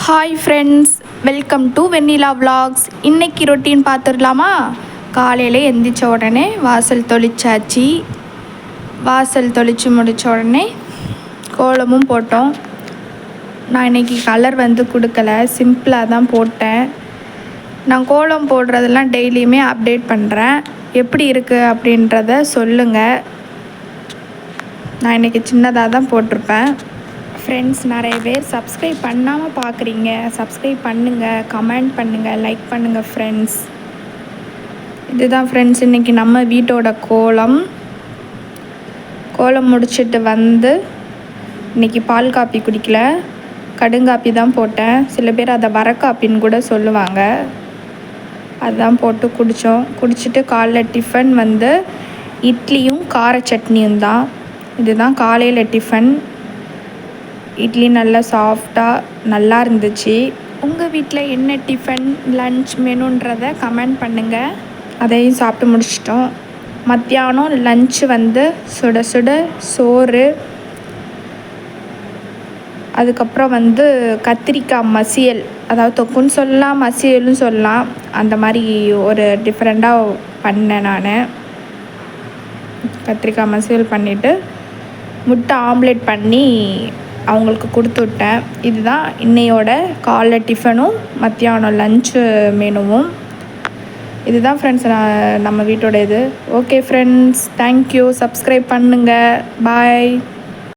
Hi friends, welcome to Vennila vlogs. இன்றைக்கி routine பார்த்துடலாமா? காலையில் எந்திரிச்ச உடனே வாசல் தொளிச்சாச்சு. வாசல் தொளித்து முடித்த உடனே கோலமும் போட்டோம். நான் இன்றைக்கி கலர் கொடுக்கல, சிம்பிளாக தான் போட்டேன். நான் கோலம் போடுறதெல்லாம் டெய்லியுமே அப்டேட் பண்ணுறேன். எப்படி இருக்குது அப்படின்றத சொல்லுங்கள். நான் இன்றைக்கி சின்னதாக தான் போட்டிருப்பேன். ஃப்ரெண்ட்ஸ், நிறைய பேர் சப்ஸ்கிரைப் பண்ணாமல் பார்க்குறீங்க. சப்ஸ்கிரைப் பண்ணுங்கள், கமெண்ட் பண்ணுங்கள், லைக் பண்ணுங்கள் ஃப்ரெண்ட்ஸ். இதுதான் ஃப்ரெண்ட்ஸ் இன்றைக்கி நம்ம வீட்டோட கோலம். கோலம் முடிச்சுட்டு இன்றைக்கி பால் காப்பி குடிக்கல, கடுங்காப்பி தான் போட்டேன். சில பேர் அதை வரக்காப்பின்னு கூட சொல்லுவாங்க. அதுதான் போட்டு குடிச்சிட்டு காலைல டிஃபன் இட்லியும் கார சட்னியும் தான். இதுதான் காலையில் டிஃபன். இட்லி நல்லா சாஃப்டாக நல்லா இருந்துச்சு. உங்கள் வீட்டில் என்ன டிஃபன், லன்ச் மெனுன்றதை கமெண்ட் பண்ணுங்கள். அதையும் சாப்பிட்டு முடிச்சிட்டோம். மத்தியானம் லன்ச்சு சுட சுட சோறு, அதுக்கப்புறம் கத்திரிக்காய் மசியல், அதாவது தொக்குன்னு சொல்லலாம், மசியல்னு சொல்லலாம். அந்த மாதிரி ஒரு டிஃப்ரெண்ட்டாக பண்ணேன் நான். கத்திரிக்காய் மசியல் பண்ணிவிட்டு முட்டை ஆம்லேட் பண்ணி அவங்களுக்கு கொடுத்து விட்டேன். இதுதான் இன்னையோட காலைல டிஃபனும் மத்தியானம் லன்ச்சு மெனுவும். இதுதான் ஃப்ரெண்ட்ஸ் நம்ம வீட்டோட இது. Okay friends, thank you. சப்ஸ்கிரைப் பண்ணுங்கள். பாய்.